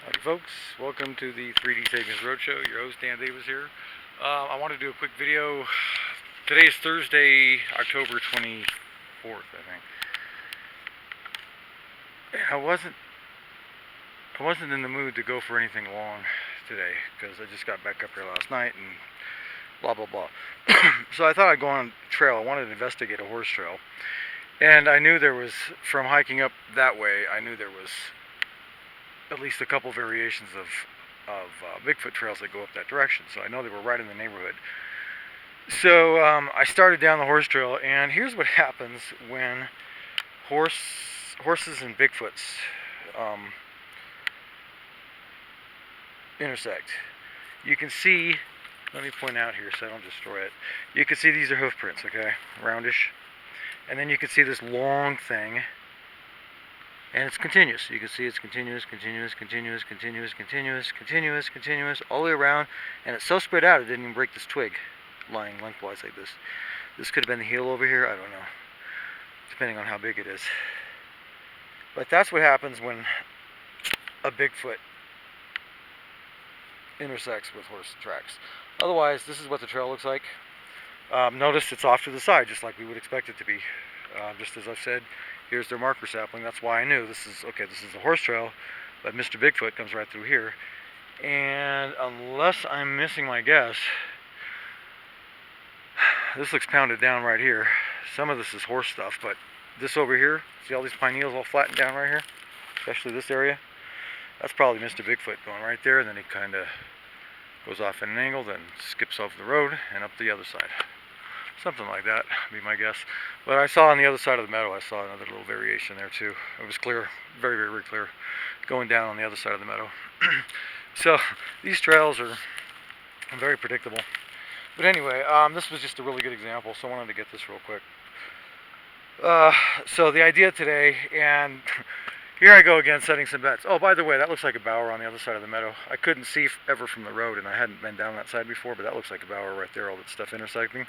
Howdy folks, welcome to the 3D Sapiens Road Show. Your host Dan Davis here. I want to do a quick video. Today is Thursday, October 24th, I think. I wasn't in the mood to go for anything long today because I just got back up here last night and blah blah blah. So I thought I'd go on a trail. I wanted to investigate a horse trail, and I knew there was, from hiking up that way, I knew there was at least a couple variations of Bigfoot trails that go up that direction, so I know they were right in the neighborhood. So I started down the horse trail, and here's what happens when horses and Bigfoots intersect. You can see, let me point out here so I don't destroy it. You can see these are hoof prints, okay, roundish, and then you can see this long thing. And it's continuous. You can see it's continuous, all the way around. And it's so spread out, it didn't even break this twig lying lengthwise like this. This could have been the heel over here, I don't know, depending on how big it is. But that's what happens when a Bigfoot intersects with horse tracks. Otherwise, this is what the trail looks like. Notice it's off to the side, just like we would expect it to be. Just as I've said, here's their marker sapling. That's why I knew this is a horse trail, but Mr. Bigfoot comes right through here. And unless I'm missing my guess, this looks pounded down right here. Some of this is horse stuff, but this over here, see all these pine needles all flattened down right here, especially this area? That's probably Mr. Bigfoot going right there, and then he kind of goes off at an angle, then skips off the road and up the other side. Something like that would be my guess. But I saw on the other side of the meadow, I saw another little variation there too. It was clear, very, very, very clear, going down on the other side of the meadow. So these trails are very predictable. But anyway, this was just a really good example, so I wanted to get this real quick. So the idea today, and here I go again setting some bets. Oh, by the way, that looks like a bower on the other side of the meadow. I couldn't see ever from the road, and I hadn't been down that side before, but that looks like a bower right there, all that stuff intersecting.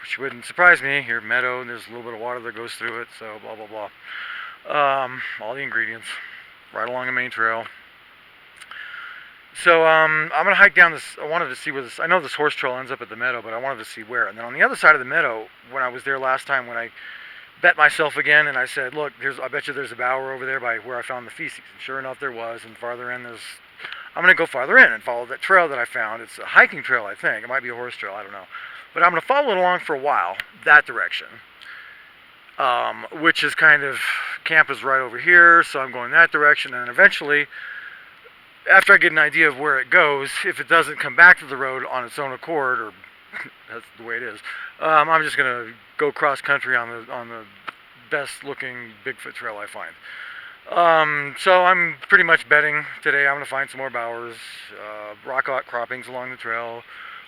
Which wouldn't surprise me. Here, meadow, and there's a little bit of water that goes through it, so blah blah blah. All the ingredients, right along the main trail. So I'm gonna hike down this. I wanted to see where this. I know this horse trail ends up at the meadow, but I wanted to see where. And then on the other side of the meadow, when I was there last time, when I bet myself again, and I said, look, I bet you there's a bower over there by where I found the feces. And sure enough, there was. And farther in, I'm gonna go farther in and follow that trail that I found. It's a hiking trail, I think. It might be a horse trail. I don't know. But I'm going to follow it along for a while, that direction, which is kind of, camp is right over here, so I'm going that direction, and eventually, after I get an idea of where it goes, if it doesn't come back to the road on its own accord, or that's the way it is, I'm just going to go cross-country on the best-looking Bigfoot trail I find. So I'm pretty much betting today I'm going to find some more bowers, rock outcroppings along the trail,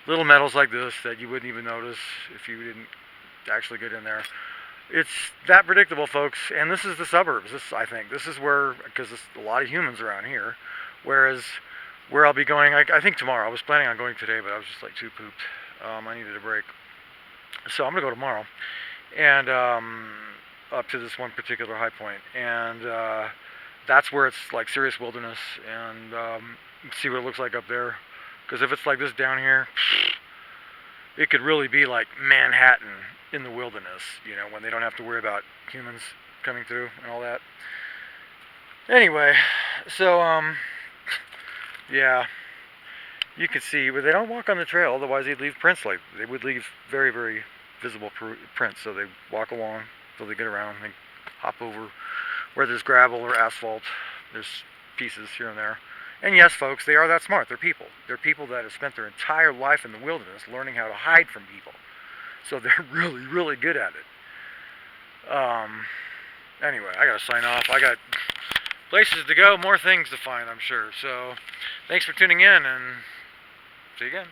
little metals like this that you wouldn't even notice if you didn't actually get in there. It's that predictable, folks. And this is the suburbs. I think this is where, because there's a lot of humans around here. Whereas where I'll be going, I think tomorrow. I was planning on going today, but I was just like too pooped. I needed a break, so I'm gonna go tomorrow, and up to this one particular high point, and that's where it's like serious wilderness, and see what it looks like up there. Because if it's like this down here, it could really be like Manhattan in the wilderness, you know, when they don't have to worry about humans coming through and all that. Anyway, so, yeah, you can see, but they don't walk on the trail, otherwise they'd leave prints like, they would leave very, very visible prints, so they walk along till they get around, they hop over where there's gravel or asphalt, there's pieces here and there. And yes, folks, they are that smart. They're people. They're people that have spent their entire life in the wilderness learning how to hide from people. So they're really, really good at it. Anyway, I gotta sign off. I got places to go, more things to find, I'm sure. So, thanks for tuning in, and see you again.